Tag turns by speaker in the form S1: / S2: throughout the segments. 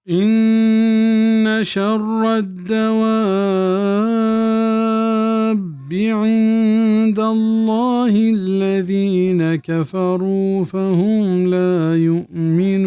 S1: إن شر الدواب عند الله الذين كفروا فهم لا يؤمنون.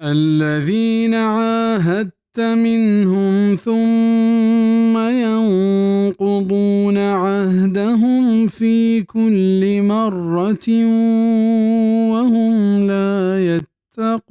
S1: الذين عاهدت منهم ثم ينقضون عهدهم في كل مرة وهم لا يتقون.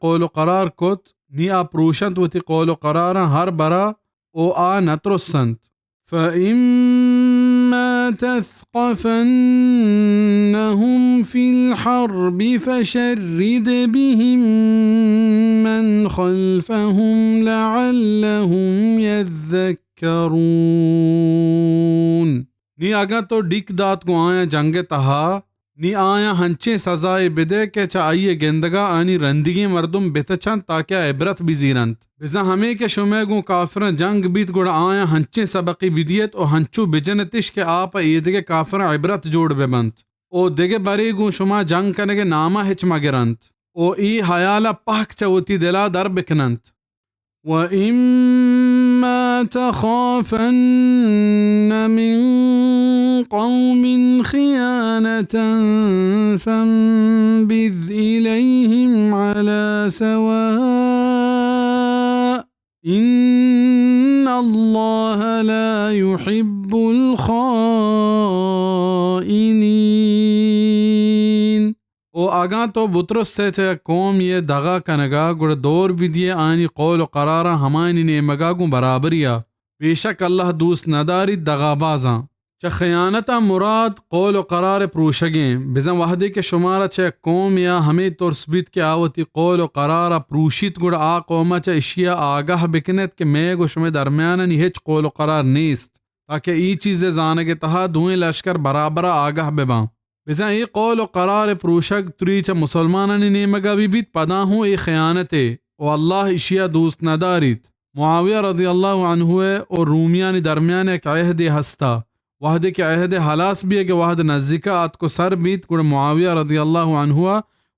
S1: قول قرار كت ني پروشنت وتي قول قرارا هر برا او نترسنت. فإما تثقفنهم في الحرب فشرد بهم من خلفهم لعلهم يذكرون. نی آگا تو ڈک دات کو آیا جنگ تہا نی آیا ہنچے سزائے بدے کے چاہیے گندگا آنی رندگی مردم بتچن تاکہ عبرت بزیرنت. بزا ہمیں کے شمع گو کافرن جنگ بیت گوڑا آیا ہنچے سبقی بدیت او ہنچو بجنتش کے آپ ایدگے کافرن عبرت جوڑ ببنت او دگے بری گو شما جنگ کنگے ناما ہچ مگرنت او ای حیالا پاک چوتی دلا در بکننت. وَإِمَّا تَخَافَنَّ مِن قَوْمٍ خِيَانَةً فَانبِذْ إِلَيْهِمْ عَلَى سَوَاءٍ إِنَّ اللَّهَ لَا يُحِبُّ الْخَائِنِينَ. او آگاں تو بطرس سے چھے قوم یہ دغا کنگا گڑ دور بھی دیے آنی قول و قرارا ہمانی نیمگا گو برابریا. بیشک اللہ دوست نداری دغا بازاں چھ خیانتا مراد قول و قرار پروشگیں بزن وحدی کے شمارا چھے قوم یا ہمیں ترسبیت کے آوتی قول و قرارا پروشیت گڑ قوما چھے اشیا آگاہ بکنت کہ میں گو شمیں درمیانا نی ہچ قول و قرار نیست تاکہ ای چیزیں زانگے تہا دوئیں لشکر برابرہ آگاہ بباں. بزن ای قول و قرار پروشگ تری چا مسلمانانی نیمگا بھی بیت پدا ہوں ای خیانتے او اللہ اشیا دوست نداریت. معاویہ رضی اللہ عنہ اور رومیانی درمیان ایک عہد ہستا وحد کے عہد حلاس بھی ہے کہ وحد نزدیکا آت کو سر بیت گوڑ معاویہ رضی اللہ عنہ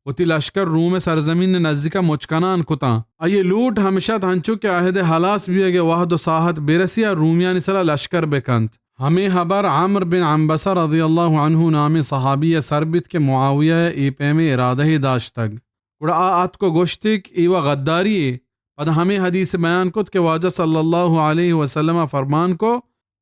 S1: و تی لشکر روم سرزمین نزدیکا مچکنان کتا آئیے لوٹ ہمیشہ ہنچو کے عہد حلاس بھی ہے کہ وحد و ساحت برسیا رومیانی سرا لشکر بکنت. ہمیں خبر عمر بن عنبسہ رضی اللہ عنہ نامی صحابی سربت کے معاویہ ای پیم ارادہ داشتگ گوڑا آت کو گوشتک ایوہ غداری پد ہمیں حدیث بیان کت کہ واجہ صلی اللہ علیہ وسلم فرمان کو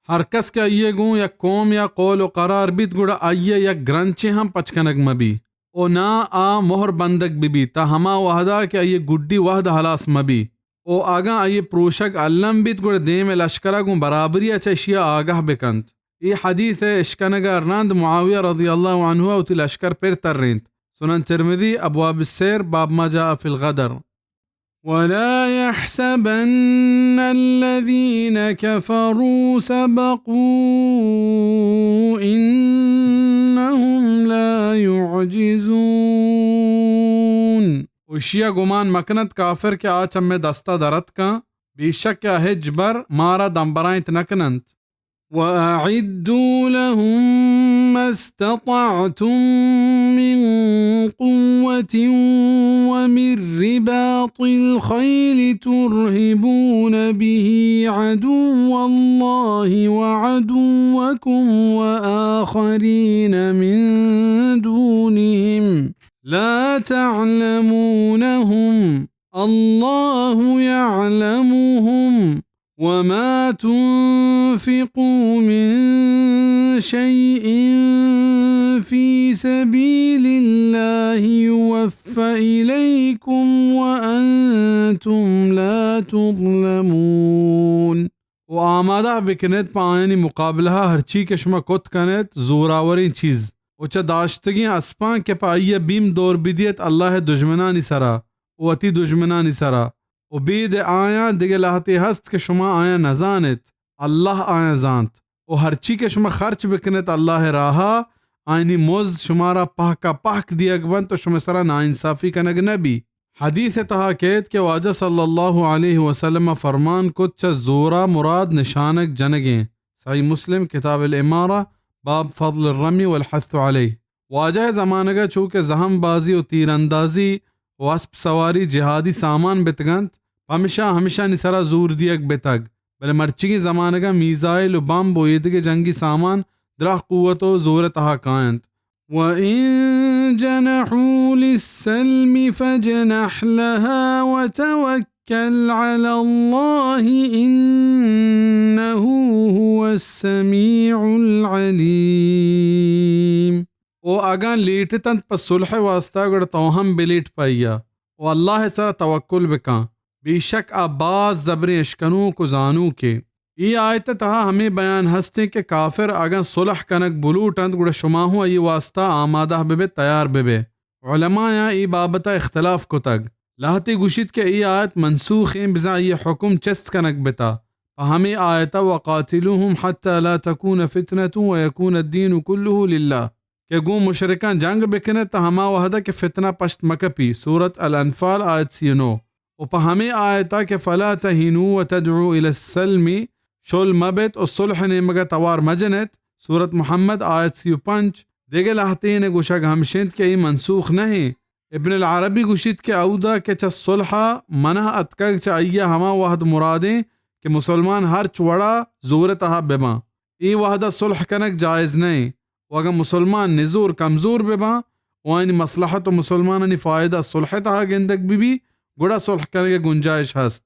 S1: ہر کس کے آئیے گوں یا قوم یا قول و قرار بیت گوڑا آئیے یا گرنچے ہم پچکنگ مبی او نا مہر بندگ بی تا ہما وحدہ کہ آئیے گڈی وحد حلاس مبی او آگاں آئیے پروشک علم بیت گوڑ دیم لشکرہ گوں برابری اچھا آگاہ بکنت. یہ حدیث ہے اشکنگا ارناند معاویہ رضی اللہ عنہ او تی لشکر پر تر رینت. سنن ترمذی ابواب السیر باب ما جاء فی الغدر. ولا يحسبن الذين كفروا سبقوا إنهم لا يعجزون. وشیا گمان مکنت کافر کے آچم میں دستہ درت کا بیشک کیا ہجبر مارا دمبرائیں تنکننت. وَأَعِدُّوا لَهُم مَّا اسْتَطَعْتُم مِّن قُوَّةٍ وَمِن رِّبَاطِ الْخَيْلِ تُرْهِبُونَ بِهِ عَدُوَّ اللَّهِ وَعَدُوَّكُمْ وَآخَرِينَ مِن دُونِهِمْ لا تعلمونهم الله يعلمهم وما تنفقوا من شيء في سبيل الله يوفى إليكم وأنتم لا تظلمون. وآمادہ بکنت پایانی مقابلہ ہر چی کے شما کت کنت زوراورین چیز اوچا داشتگیاں اسپاں کے پائیے بیم دور بدیت اللہ دشمنانی سرا او اتی دشمنانی سرا او بید آیاں دیگے لہتی ہست کہ شما آیاں نزانت اللہ آیاں زانت او ہر چی کے شما خرچ بکنت اللہ راہا آئینی موز شمارا پاکا پاک دیگ بند تو شما سرا نا انصافی کنگ نبی حدیث تحاکیت کے واجہ صلی اللہ علیہ وسلم فرمان کچھ زورا مراد نشانک جنگیں صحیح مسلم کتاب الامارہ باب فضل الرمی والحث علیہ واجہ زمانہ کا چونکہ زہم بازی و تیر اندازی واسپ سواری جہادی سامان بتگنت ہمیشہ نسرا زور دیگ بتگ بلے مرچی کی زمانہ کا میزائل و بمب و عید جنگی سامان درخ قوت و زور تہا کائنت وَإِن جَنَحُوا لِلسَّلْمِ فَاجْنَحْ لَهَا وَتَوَكَّلْ عَلَى اللَّهِ إِنَّهُ هُوَ السَّمِيعُ الْعَلِيمُ او اگان لیٹتن پس صلح واسطہ گڑ توہم بلیٹ پائیا او اللہ سا توکل بکاں بے شک عباس زبر اشکنوں کو زانو کے ای آیت تہا ہمیں بیان ہستے کہ کافر اگان صلح کنک بلوٹند گڑ شماہو ای واسطہ آمادہ بے تیار بے علماء یا ای بابتا اختلاف کو تگ لاہتی گوشید کہ ای آیت منسوخ ہیں بزا ای حکم چست کنک بتا ہمیں آیتا وقاتلوہم حتی لا تکون فتنة ویکون الدین کلہ للہ کہ گو مشرکان جنگ بکنے تا ہما وحدہ کہ فتنہ پشت مکپی سورة الانفال آیت 39 و پا ہمیں آیتا کہ فلا تہینوا وتدعوا الى السلم شول مبت و صلح نمگا توار مجنت سورة محمد آیت 35 دیگے لاہتین گوشک ہمشند کہ ای منسوخ نہیں ابن العربی گوشید کہ اودا کہ چا صلح منہ اتکگ چاہیے ہما وحد مرادیں کہ مسلمان ہر چوڑا زور تہا ببا ای وحدہ صلح کنک جائز نہیں و اگر مسلمان نزور کمزور ببا وانی مصلحت و مسلمانانی فائدہ صلح تہا گندک بھی گڑا صلح کنک گنجائش ہست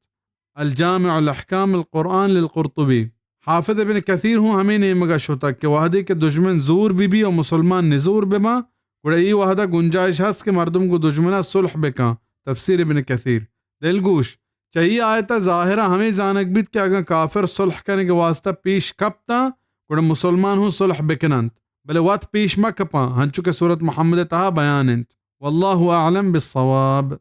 S1: الجامع الاحکام القرآن للقرطبی حافظ ابن کثیر ہوں ہمیں نیمگا شتا کہ وحدے کے دشمن زور بھی اور مسلمان نزور بما گڑا ای وحدہ گنجائش ہست کہ مردم کو دشمنہ صلح بکاں تفسیر ابن کثیر دلگوش چاہیے آیتا ظاہرہ ہمیں زانک بیت کہ اگر کافر صلح کرنے کے واسطہ پیش کپتا گڑا مسلمان ہوں صلح بکنند بلے وقت پیش مکپا ہنچو کہ سورة محمد تہا بیانند واللہ اعلم بالصواب